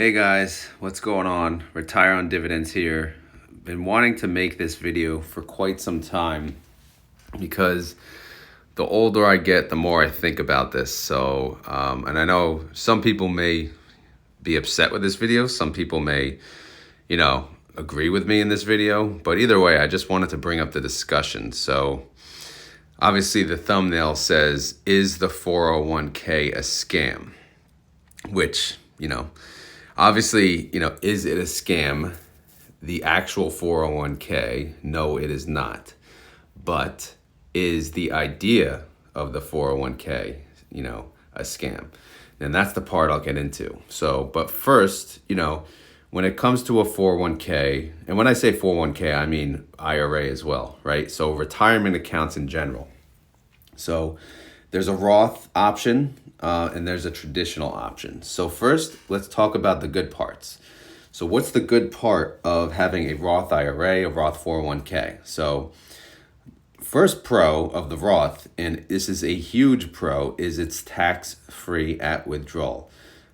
Hey guys, what's going on? Retire on Dividends here. Been wanting to make this video for quite some time because the older I get, the more I think about this. And I know some people may be upset with this video. Some people may, agree with me in this video. But either way, I just wanted to bring up the discussion. So obviously the thumbnail says, is the 401k a scam? Which, obviously, is it a scam? The actual 401k, no, it is not. But is the idea of the 401k, a scam? And that's the part I'll get into. But first, when it comes to a 401k, and when I say 401k, I mean IRA as well, right? So retirement accounts in general. So there's a Roth option and there's a traditional option. So first, let's talk about the good parts. So what's the good part of having a Roth IRA, a Roth 401k? So first pro of the Roth, and this is a huge pro, is it's tax-free at withdrawal.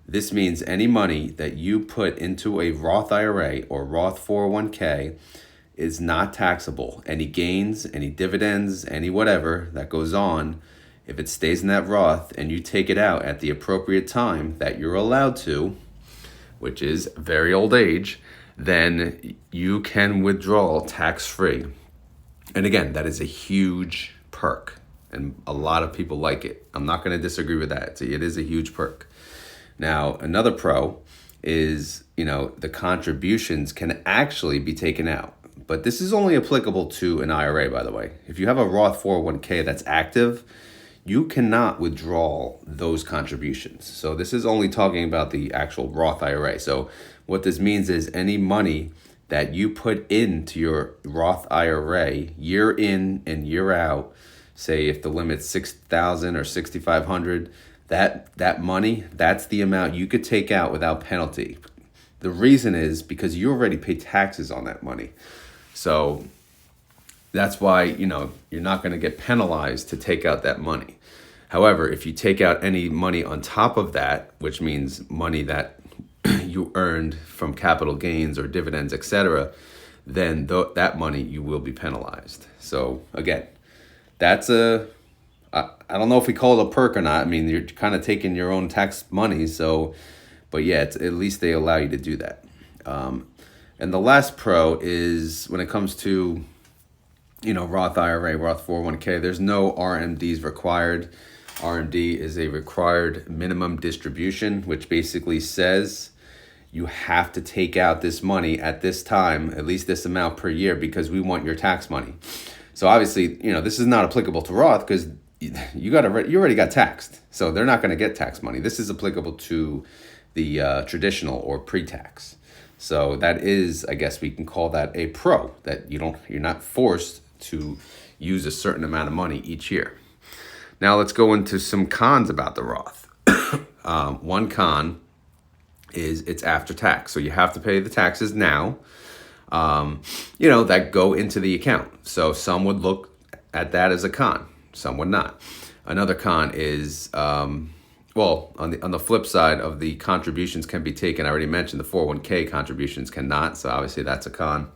This means any money that you put into a Roth IRA or Roth 401k is not taxable. Any gains, any dividends, any whatever that goes on, if it stays in that Roth and you take it out at the appropriate time that you're allowed to, which is very old age, then you can withdraw tax-free. And again, that is a huge perk, and a lot of people like it. I'm not going to disagree with that. It is a huge perk. Now, another pro is, the contributions can actually be taken out. But this is only applicable to an IRA, by the way. If you have a Roth 401k that's active, you cannot withdraw those contributions. So this is only talking about the actual Roth IRA. So what this means is any money that you put into your Roth IRA year in and year out, say if the limit's $6,000 or $6,500, that money, that's the amount you could take out without penalty. The reason is because you already pay taxes on that money. So that's why, you're not going to get penalized to take out that money. However, if you take out any money on top of that, which means money that you earned from capital gains or dividends, etc., then that money you will be penalized. So again, that's I don't know if we call it a perk or not. I mean, you're kind of taking your own tax money. But yeah, at least they allow you to do that. And the last pro is when it comes to, Roth IRA, Roth 401k, there's no RMDs required. RMD is a required minimum distribution, which basically says you have to take out this money at this time, at least this amount per year, because we want your tax money. So obviously, this is not applicable to Roth because you already got taxed. So they're not going to get tax money. This is applicable to the traditional or pre-tax. So that is, I guess we can call that a pro, that you're not forced to use a certain amount of money each year. Now let's go into some cons about the Roth. One con is it's after tax. So you have to pay the taxes now, that go into the account. So some would look at that as a con, some would not. Another con is, on the flip side of the contributions can be taken. I already mentioned the 401k contributions cannot. So obviously that's a con.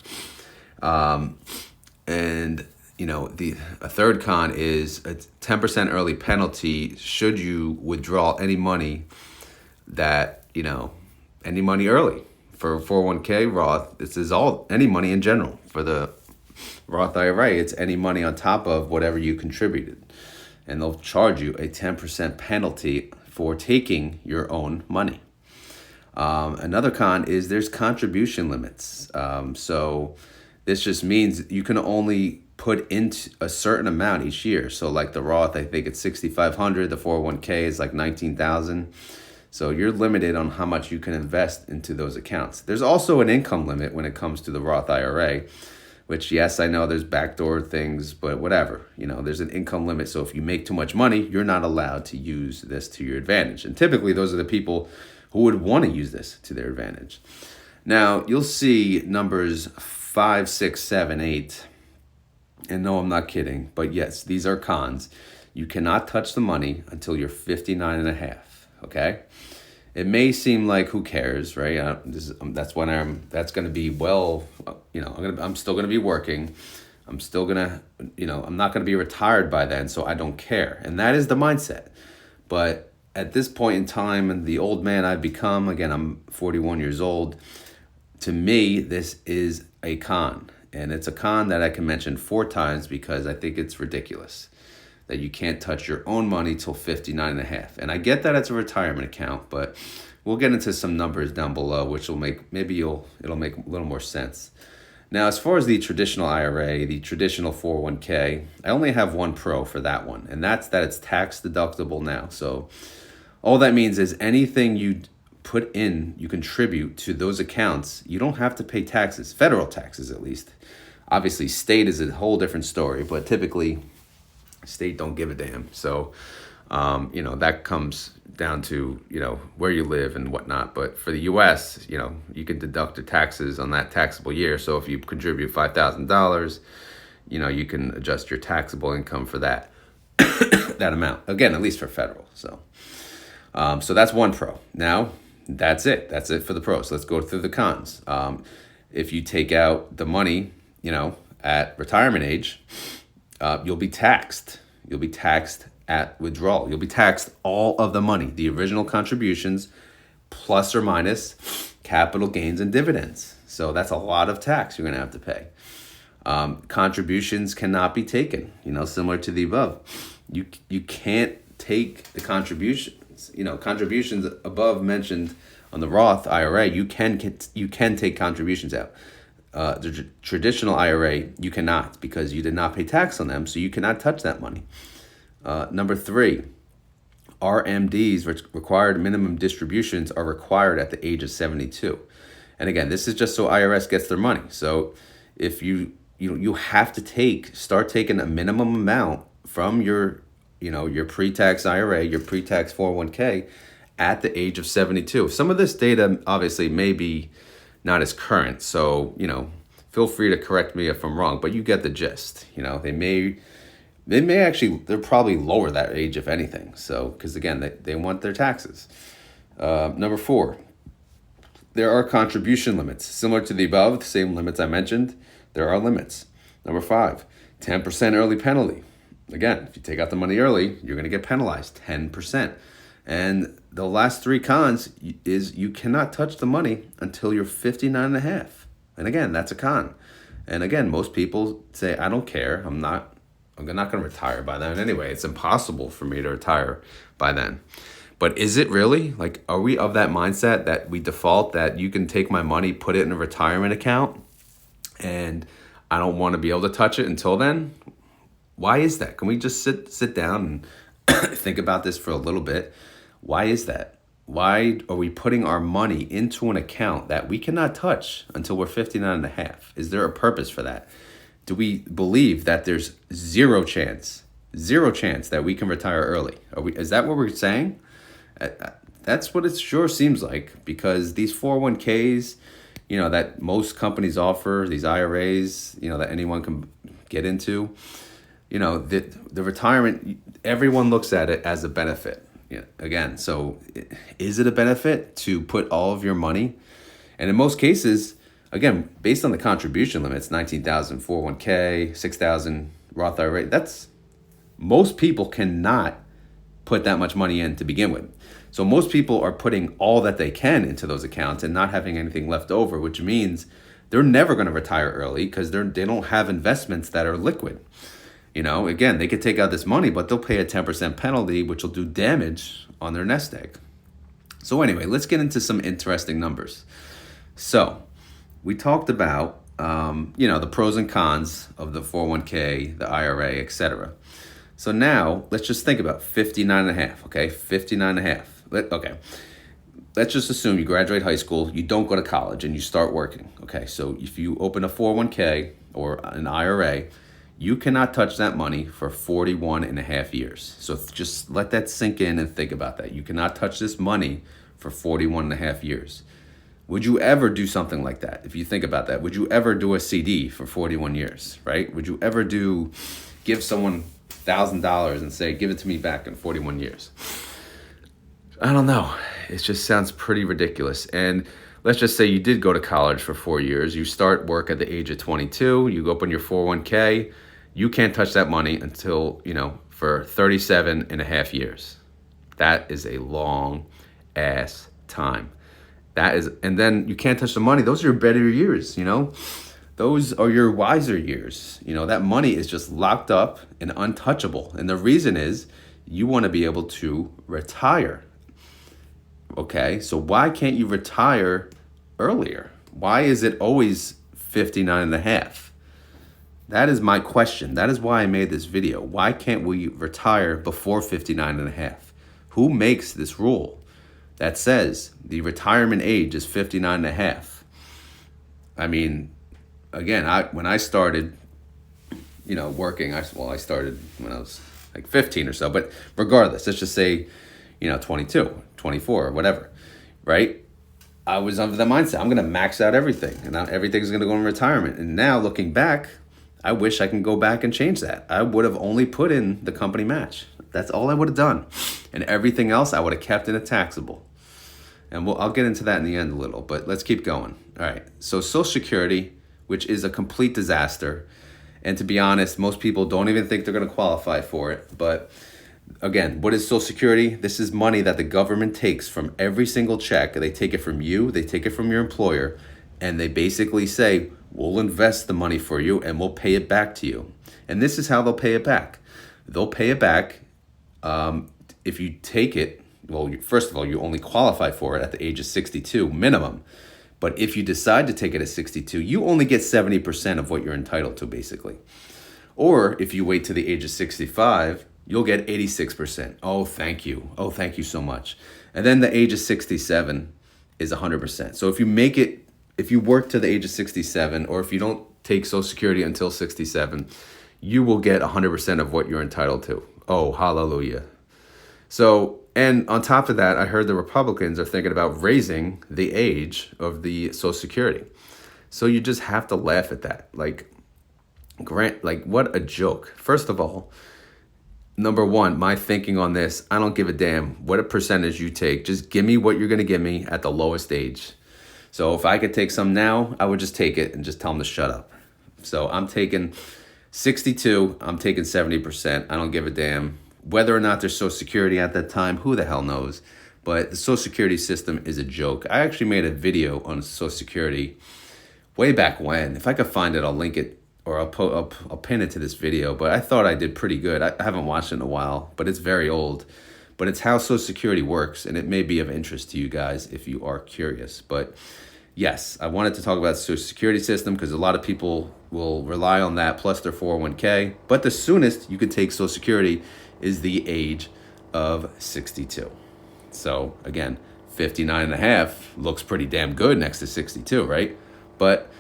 A third con is a 10% early penalty should you withdraw any money any money early. For 401k Roth, this is any money in general. For the Roth IRA, it's any money on top of whatever you contributed. And they'll charge you a 10% penalty for taking your own money. Another con is there's contribution limits. So this just means you can only put into a certain amount each year. So like the Roth, I think it's $6,500. The 401k is like $19,000. So you're limited on how much you can invest into those accounts. There's also an income limit when it comes to the Roth IRA, which, yes, I know there's backdoor things, but whatever. There's an income limit. So if you make too much money, you're not allowed to use this to your advantage. And typically those are the people who would want to use this to their advantage. Now, you'll see numbers 5, 6, 7, 8. And no, I'm not kidding. But yes, these are cons. You cannot touch the money until you're 59 and a half. Okay? It may seem like who cares, right? That's going to be, well, I'm still going to be working. I'm still going to, I'm not going to be retired by then, so I don't care. And that is the mindset. But at this point in time, and the old man I've become, again, I'm 41 years old, to me, this is a con. And it's a con that I can mention 4 times because I think it's ridiculous that you can't touch your own money till 59 and a half. And I get that it's a retirement account, but we'll get into some numbers down below, which will make, it'll make a little more sense. Now, as far as the traditional IRA, the traditional 401k, I only have one pro for that one, and that's that it's tax deductible now. So all that means is anything you put in, you contribute to those accounts, you don't have to pay taxes, federal taxes at least. Obviously, state is a whole different story, but typically state don't give a damn. So, that comes down to, where you live and whatnot. But for the U.S., you can deduct the taxes on that taxable year. So if you contribute $5,000, you can adjust your taxable income for that, that amount. Again, at least for federal. So that's one pro. Now, that's it. That's it for the pros. Let's go through the cons. If you take out the money, at retirement age, you'll be taxed. You'll be taxed at withdrawal. You'll be taxed all of the money, the original contributions, plus or minus capital gains and dividends. So that's a lot of tax you're going to have to pay. Contributions cannot be taken, similar to the above. You can't take the contributions, contributions above mentioned on the Roth IRA. You can take contributions out. The traditional IRA, you cannot, because you did not pay tax on them, so you cannot touch that money. Number 3, RMDs, required minimum distributions, are required at the age of 72. And again, this is just so IRS gets their money. So if you have to start taking a minimum amount from your pre-tax IRA, your pre-tax 401k at the age of 72. Some of this data obviously may be not as current, so feel free to correct me if I'm wrong, but you get the gist. They'll probably lower that age if anything. So because again, they want their taxes. Number 4, there are contribution limits similar to the above, the same limits I mentioned. There are limits. Number 5, 10% early penalty. Again, if you take out the money early, you're going to get penalized 10%. And the last 3 cons is you cannot touch the money until you're 59 and a half. And again, that's a con. And again, most people say, I don't care. I'm not going to retire by then anyway. It's impossible for me to retire by then. But is it really? Like, are we of that mindset that we default that you can take my money, put it in a retirement account, and I don't want to be able to touch it until then? Why is that? Can we just sit down and think about this for a little bit? Why is that? Why are we putting our money into an account that we cannot touch until we're 59 and a half? Is there a purpose for that? Do we believe that there's zero chance that we can retire early? Is that what we're saying? That's what it sure seems like, because these 401ks, that most companies offer, these IRAs, that anyone can get into, the retirement, everyone looks at it as a benefit. Again, so is it a benefit to put all of your money? And in most cases, again, based on the contribution limits, 19,000 401k, 6,000 Roth IRA, most people cannot put that much money in to begin with. So most people are putting all that they can into those accounts and not having anything left over, which means they're never going to retire early because they don't have investments that are liquid. Again, they could take out this money, but they'll pay a 10% penalty, which will do damage on their nest egg. So anyway, let's get into some interesting numbers. So we talked about, the pros and cons of the 401k, the IRA, etc. So now let's just think about 59 and a half, okay? 59 and a half. Okay. Let's just assume you graduate high school, you don't go to college, and you start working, okay? So if you open a 401k or an IRA, you cannot touch that money for 41 and a half years. So just let that sink in and think about that. You cannot touch this money for 41 and a half years. Would you ever do something like that? If you think about that, would you ever do a CD for 41 years, right? Would you ever give someone $1,000 and say, give it to me back in 41 years? I don't know. It just sounds pretty ridiculous. And let's just say you did go to college for 4 years. You start work at the age of 22. You open your 401k. You can't touch that money until, for 37 and a half years. That is a long ass time. And then you can't touch the money. Those are your better years. Those are your wiser years. That money is just locked up and untouchable. And the reason is you want to be able to retire. Okay, so why can't you retire earlier? Why is it always 59 and a half? That is my question. That is why I made this video. Why can't we retire before 59 and a half? Who makes this rule that says the retirement age is 59 and a half? I mean, again, when I started, working, I started when I was like 15 or so, but regardless, let's just say, 22, 24, or whatever, right? I was of the mindset, I'm going to max out everything and everything's going to go in retirement. And now looking back, I wish I can go back and change that. I would have only put in the company match. That's all I would have done. And everything else I would have kept in a taxable. And I'll get into that in the end a little, but let's keep going. All right, so Social Security, which is a complete disaster. And to be honest, most people don't even think they're going to qualify for it. But again, what is Social Security? This is money that the government takes from every single check. They take it from you, they take it from your employer, and they basically say, we'll invest the money for you and we'll pay it back to you. And this is how they'll pay it back. They'll pay it back if you take it. Well, first of all, you only qualify for it at the age of 62 minimum. But if you decide to take it at 62, you only get 70% of what you're entitled to, basically. Or if you wait to the age of 65, you'll get 86%. Oh, thank you. Oh, thank you so much. And then the age of 67 is 100%. So if you work to the age of 67, or if you don't take Social Security until 67, you will get 100% of what you're entitled to. Oh, hallelujah. So, and on top of that, I heard the Republicans are thinking about raising the age of the Social Security. So you just have to laugh at that. Like, what a joke. First of all, number one, my thinking on this, I don't give a damn what a percentage you take. Just give me what you're going to give me at the lowest age. So if I could take some now, I would just take it and just tell them to shut up. So I'm taking 62, I'm taking 70%. I don't give a damn. Whether or not there's Social Security at that time, who the hell knows? But the Social Security system is a joke. I actually made a video on Social Security way back when. If I could find it, I'll link it, or I'll pin it to this video. But I thought I did pretty good. I haven't watched it in a while, but it's very old. But it's how Social Security works, and it may be of interest to you guys if you are curious. But yes, I wanted to talk about the Social Security system because a lot of people will rely on that plus their 401k. But the soonest you could take Social Security is the age of 62. So again, 59 and a half looks pretty damn good next to 62, right? But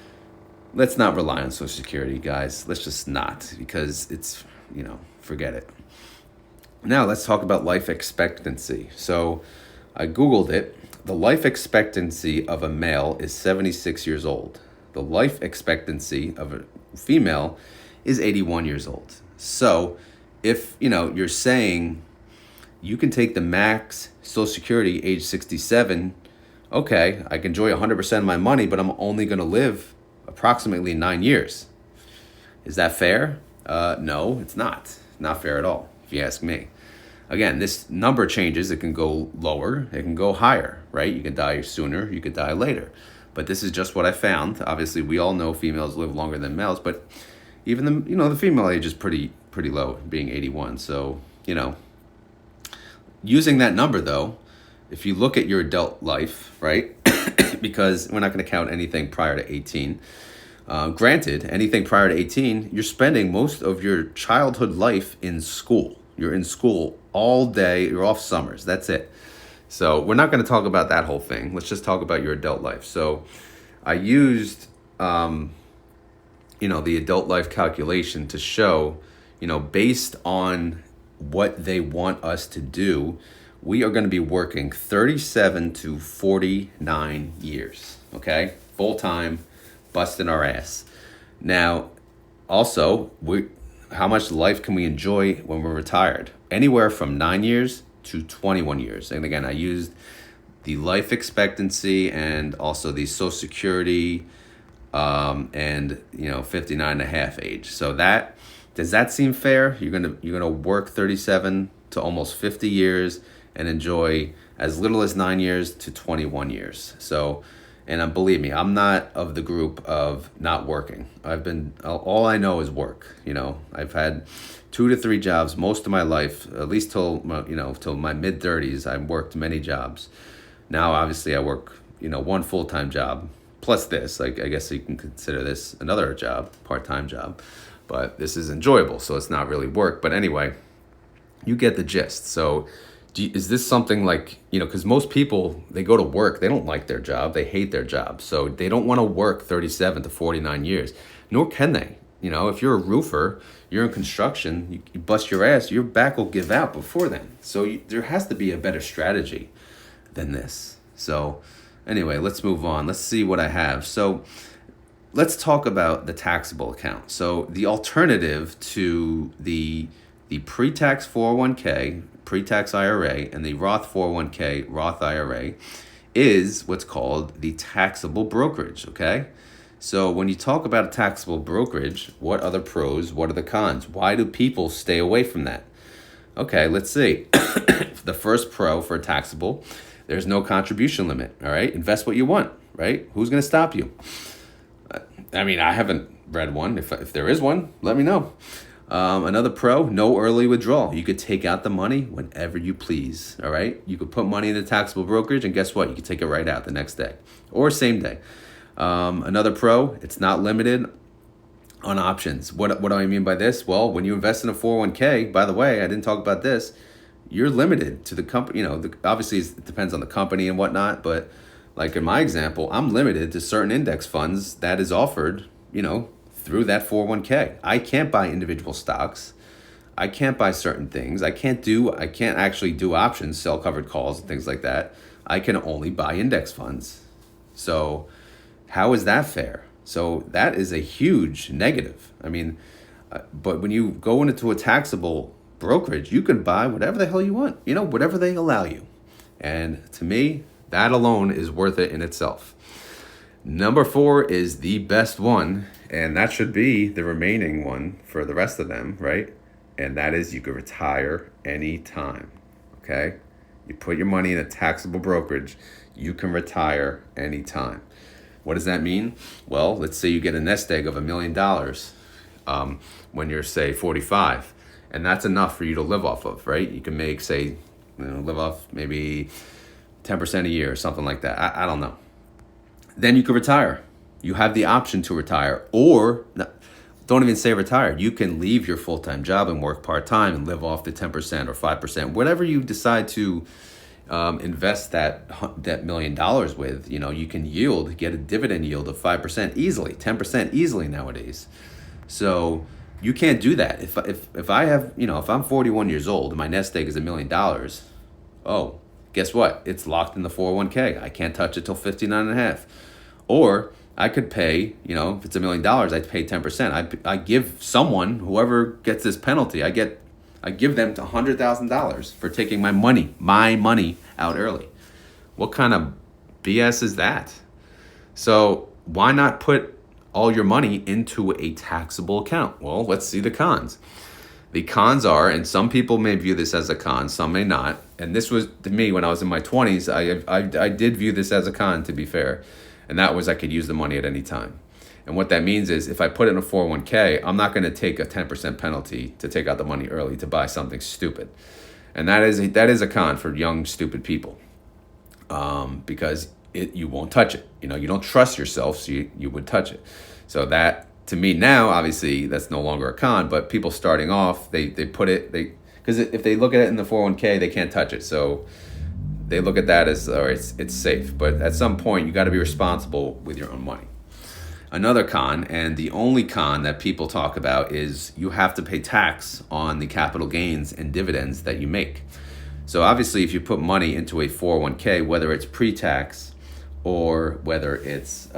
let's not rely on Social Security, guys. Let's just not, because it's, forget it. Now let's talk about life expectancy. So I Googled it. The life expectancy of a male is 76 years old. The life expectancy of a female is 81 years old. So if, you're saying you can take the max Social Security age 67, okay, I can enjoy 100% of my money, but I'm only going to live approximately 9 years. Is that fair? No, it's not. Not fair at all, if you ask me. Again, this number changes. It can go lower, it can go higher, right? You can die sooner, you could die later. But this is just what I found. Obviously, we all know females live longer than males, but even the female age is pretty low, being 81. So, using that number though, if you look at your adult life, right? Because we're not going to count anything prior to 18. Granted, anything prior to 18, you're spending most of your childhood life in school. You're in school all day. You're off summers. That's it. So we're not going to talk about that whole thing. Let's just talk about your adult life. So I used, the adult life calculation to show, based on what they want us to do, we are going to be working 37 to 49 years. Okay, full time, busting our ass. Now, also, how much life can we enjoy when we're retired? Anywhere from 9 years to 21 years. And again, I used the life expectancy and also the Social Security and 59 and a half age. So does that seem fair? You're gonna work 37 to almost 50 years and enjoy as little as 9 years to 21 years. So, and believe me, I'm not of the group of not working. All I know is work. I've had 2 to 3 jobs most of my life, at least till my mid 30s. I worked many jobs. Now, obviously, I work, one full-time job plus this. Like, I guess you can consider this another job, part-time job, but this is enjoyable, so it's not really work. But anyway, you get the gist. So is this something like, because most people, they go to work, they don't like their job, they hate their job. So they don't want to work 37 to 49 years, nor can they. If you're a roofer, you're in construction, you bust your ass, your back will give out before then. So there has to be a better strategy than this. So anyway, let's move on. Let's see what I have. So let's talk about the taxable account. So the alternative to the pre-tax 401k, pre-tax IRA, and the Roth 401k, Roth IRA is what's called the taxable brokerage, okay? So when you talk about a taxable brokerage, what are the pros? What are the cons? Why do people stay away from that? Okay, let's see. The first pro for taxable, there's no contribution limit, all right? Invest what you want, right? Who's going to stop you? I mean, I haven't read one. If there is one, let me know. Another pro, no early withdrawal. You could take out the money whenever you please, all right? You could put money in the taxable brokerage, and guess what? You can take it right out the next day or same day. Another pro, it's not limited on options. What do I mean by this? Well, when you invest in a 401k, by the way, I didn't talk about this, you're limited to the company. Obviously it depends on the company and whatnot, but like in my example, I'm limited to certain index funds that is offered, through that 401k. I can't buy individual stocks. I can't buy certain things. I can't actually do options, sell covered calls and things like that. I can only buy index funds. So how is that fair? So that is a huge negative. I mean, but when you go into a taxable brokerage, you can buy whatever the hell you want, whatever they allow you. And to me, that alone is worth it in itself. Number 4 is the best one, and that should be the remaining one for the rest of them, right? And that is you could retire anytime, okay? You put your money in a taxable brokerage, you can retire anytime. What does that mean? Well, let's say you get a nest egg of $1 million when you're, say, 45, and that's enough for you to live off of, right? You can make, say, live off maybe 10% a year or something like that. I don't know. Then you could retire. You have the option to retire, or don't even say retire. You can leave your full-time job and work part-time and live off the 10% or 5%, whatever you decide to invest that $1 million with. You can get a dividend yield of 5% easily, 10% easily nowadays. So you can't do that. If I have, if I'm 41 years old and my nest egg is $1 million, oh, guess what? It's locked in the 401k. I can't touch it till 59 and a half. Or I could pay, if it's $1 million, I pay 10%. I give someone, whoever gets this penalty, I give them $100,000 for taking my money out early. What kind of BS is that? So why not put all your money into a taxable account? Well, let's see the cons. The cons are, and some people may view this as a con, some may not. And this was, to me, when I was in my 20s, I did view this as a con, to be fair. And that was I could use the money at any time. And what that means is if I put it in a 401k, I'm not going to take a 10% penalty to take out the money early to buy something stupid. And that is a con for young, stupid people, because you won't touch it. You don't trust yourself, so you would touch it. So that, to me now, obviously, that's no longer a con, but people starting off, they put it, because if they look at it in the 401k, they can't touch it. So they look at that as, all right, it's safe. But at some point, you got to be responsible with your own money. Another con, and the only con that people talk about, is you have to pay tax on the capital gains and dividends that you make. So obviously, if you put money into a 401k, whether it's pre-tax or whether it's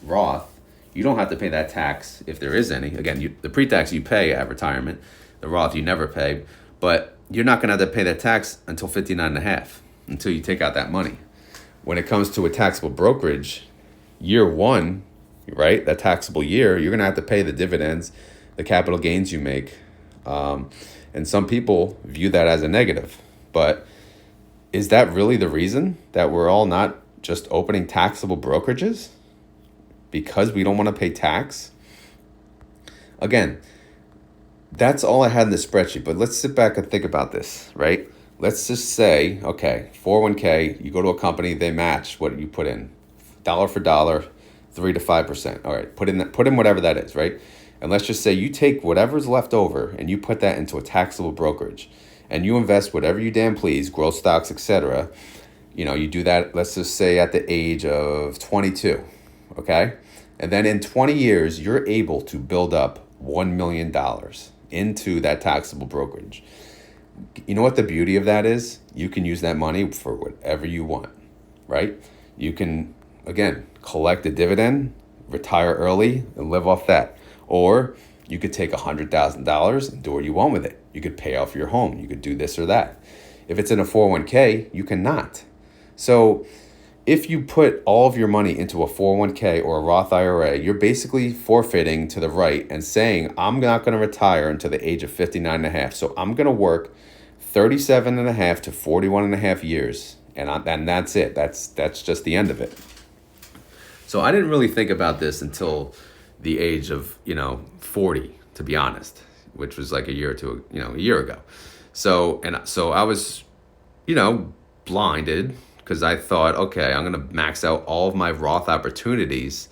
Roth, you don't have to pay that tax if there is any. Again, the pre-tax you pay at retirement. The Roth you never pay. But you're not going to have to pay that tax until 59 and a half, until you take out that money. When it comes to a taxable brokerage, year one, right, that taxable year, you're going to have to pay the dividends, the capital gains you make. And some people view that as a negative. But is that really the reason that we're all not just opening taxable brokerages? Because we don't want to pay tax? Again, that's all I had in the spreadsheet. But let's sit back and think about this, right? Let's just say, okay, 401k, you go to a company, they match what you put in, dollar for dollar, 3 to 5%. All right, put in whatever that is, right? And let's just say you take whatever's left over and you put that into a taxable brokerage, and you invest whatever you damn please, growth stocks, etc. You do that, let's just say at the age of 22, okay? And then in 20 years, you're able to build up $1 million into that taxable brokerage. You know what the beauty of that is? You can use that money for whatever you want, right? You can, again, collect a dividend, retire early, and live off that. Or you could take $100,000 and do what you want with it. You could pay off your home. You could do this or that. If it's in a 401k, you cannot. So if you put all of your money into a 401k or a Roth IRA, you're basically forfeiting to the right and saying, I'm not going to retire until the age of 59 and a half. So I'm going to work 37 and a half to 41 and a half years. And that's it. That's just the end of it. So I didn't really think about this until the age of, 40, to be honest, which was like a year ago. So I was, blinded, because I thought, okay, I'm going to max out all of my Roth opportunities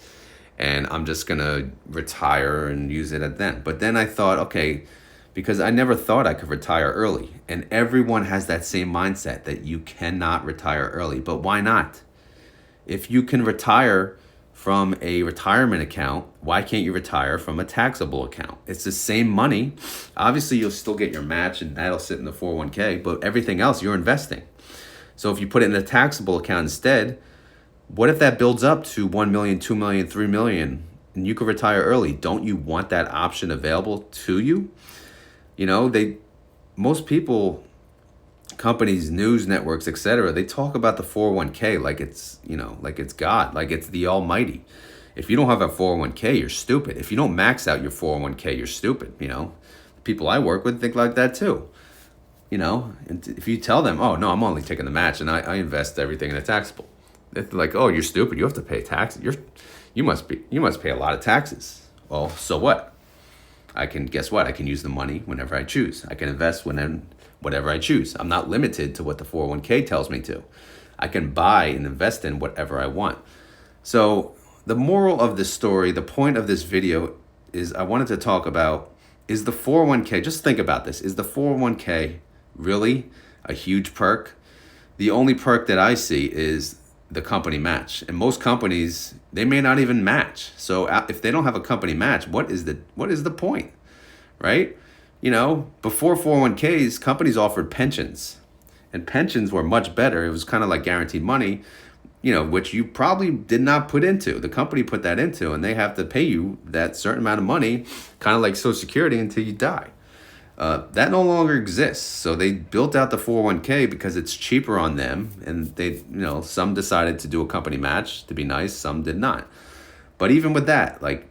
and I'm just going to retire and use it at then. But then I thought, okay, because I never thought I could retire early. And everyone has that same mindset that you cannot retire early. But why not? If you can retire from a retirement account, why can't you retire from a taxable account? It's the same money. Obviously, you'll still get your match and that'll sit in the 401k, but everything else you're investing. So if you put it in a taxable account instead, what if that builds up to 1 million, 2 million, 3 million, and you could retire early? Don't you want that option available to you? Most people, companies, news networks, etc., they talk about the 401k like it's God, like it's the almighty. If you don't have a 401k, you're stupid. If you don't max out your 401k, you're stupid. People I work with think like that too. And if you tell them, oh no, I'm only taking the match and I invest everything in a taxable, they're like, oh, you're stupid. You have to pay taxes. You must pay a lot of taxes. Well, so what? Guess what? I can use the money whenever I choose. I can invest whatever I choose. I'm not limited to what the 401k tells me to. I can buy and invest in whatever I want. So the moral of this story, the point of this video is I wanted to talk about, is the 401k, just think about this, is the 401k really a huge perk? The only perk that I see is the company match. And most companies, they may not even match. So if they don't have a company match, what is the point, right? Before 401ks, companies offered pensions. And pensions were much better. It was kind of like guaranteed money, which you probably did not put into. The company put that into, and they have to pay you that certain amount of money, kind of like Social Security, until you die. That no longer exists. So they built out the 401k because it's cheaper on them. And they, some decided to do a company match to be nice. Some did not. But even with that, like,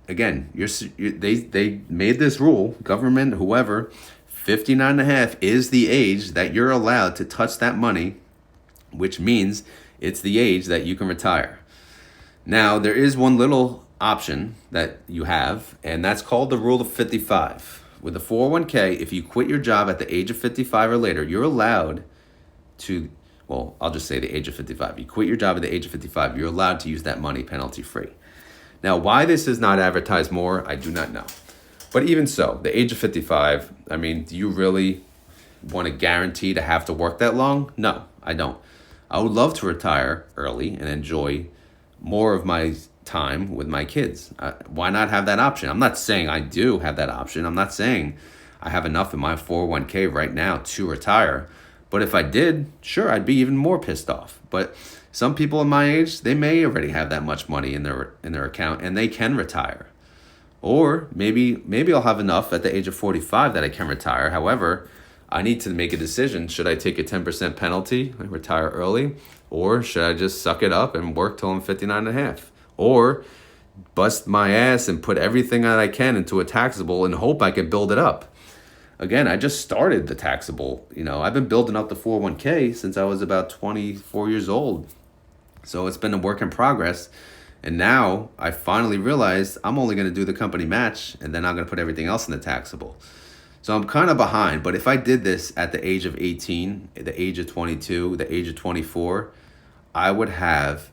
again, they made this rule, government, whoever, 59 and a half is the age that you're allowed to touch that money, which means it's the age that you can retire. Now, there is one little option that you have, and that's called the rule of 55. With a 401k, if you quit your job at the age of 55 or later, you're allowed to, well, I'll just say the age of 55. You quit your job at the age of 55, you're allowed to use that money penalty free. Now, why this is not advertised more, I do not know. But even so, the age of 55, do you really want to guarantee to have to work that long? No, I don't. I would love to retire early and enjoy more of my time with my kids. Why not have that option? I'm not saying I do have that option. I'm not saying I have enough in my 401k right now to retire. But if I did, sure, I'd be even more pissed off. But some people in my age, they may already have that much money in their account and they can retire. Or maybe I'll have enough at the age of 45 that I can retire. However, I need to make a decision. Should I take a 10% penalty and retire early? Or should I just suck it up and work till I'm 59 and a half? Or bust my ass and put everything that I can into a taxable and hope I can build it up? Again, I just started the taxable. I've been building up the 401k since I was about 24 years old. So it's been a work in progress. And now I finally realized I'm only going to do the company match, and then I'm going to put everything else in the taxable. So I'm kind of behind. But if I did this at the age of 18, the age of 22, the age of 24, I would have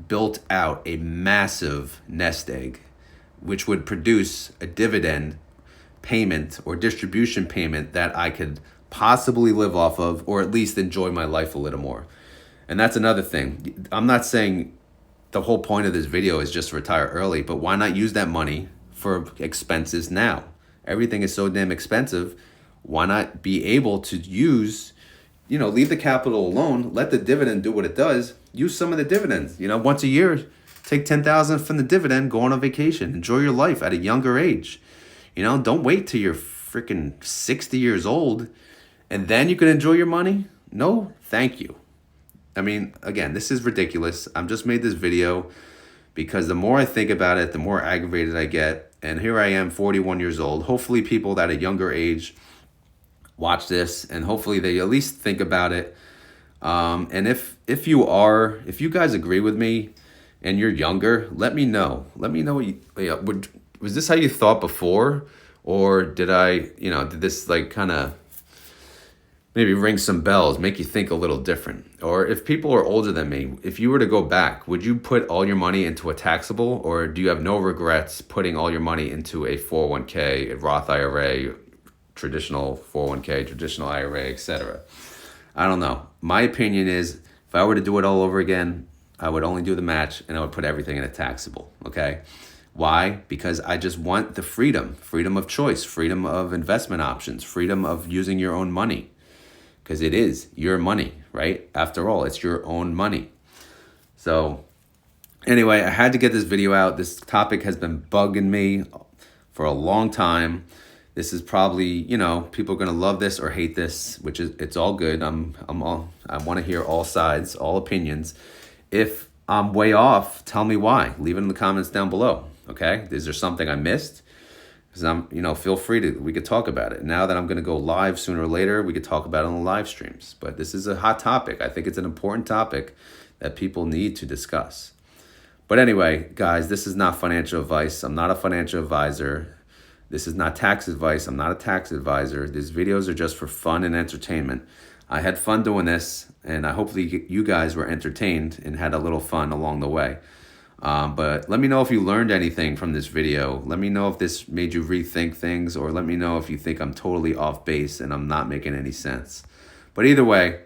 built out a massive nest egg, which would produce a dividend payment or distribution payment that I could possibly live off of, or at least enjoy my life a little more. And that's another thing. I'm not saying the whole point of this video is just to retire early, but why not use that money for expenses now? Everything is so damn expensive. Why not be able to use, leave the capital alone, let the dividend do what it does, use some of the dividends. Once a year, take 10,000 from the dividend, go on a vacation, enjoy your life at a younger age. Don't wait till you're freaking 60 years old and then you can enjoy your money. No, thank you. Again, this is ridiculous. I've just made this video because the more I think about it, the more aggravated I get. And here I am, 41 years old. Hopefully people at a younger age watch this and hopefully they at least think about it. And if you guys agree with me and you're younger, let me know. Let me know was this how you thought before? Or did this kind of maybe ring some bells, make you think a little different? Or if people are older than me, if you were to go back, would you put all your money into a taxable, or do you have no regrets putting all your money into a 401k, a Roth IRA, traditional 401k, traditional IRA, etc.? I don't know. My opinion is if I were to do it all over again, I would only do the match and I would put everything in a taxable, okay? Why? Because I just want the freedom of choice, freedom of investment options, freedom of using your own money. Because it is your money, right? After all, it's your own money. So anyway, I had to get this video out. This topic has been bugging me for a long time. This is probably, people are going to love this or hate this, which is, it's all good. I want to hear all sides, all opinions. If I'm way off, tell me why. Leave it in the comments down below, okay? Is there something I missed? Because feel free to, we could talk about it. Now that I'm going to go live sooner or later, we could talk about it on the live streams. But this is a hot topic. I think it's an important topic that people need to discuss. But anyway, guys, this is not financial advice. I'm not a financial advisor. This is not tax advice. I'm not a tax advisor. These videos are just for fun and entertainment. I had fun doing this, and hopefully you guys were entertained and had a little fun along the way. But let me know if you learned anything from this video. Let me know if this made you rethink things, or let me know if you think I'm totally off base and I'm not making any sense. But either way,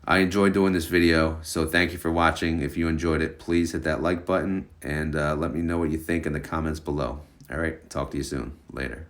I enjoyed doing this video, so thank you for watching. If you enjoyed it, please hit that like button and let me know what you think in the comments below. All right, talk to you soon. Later.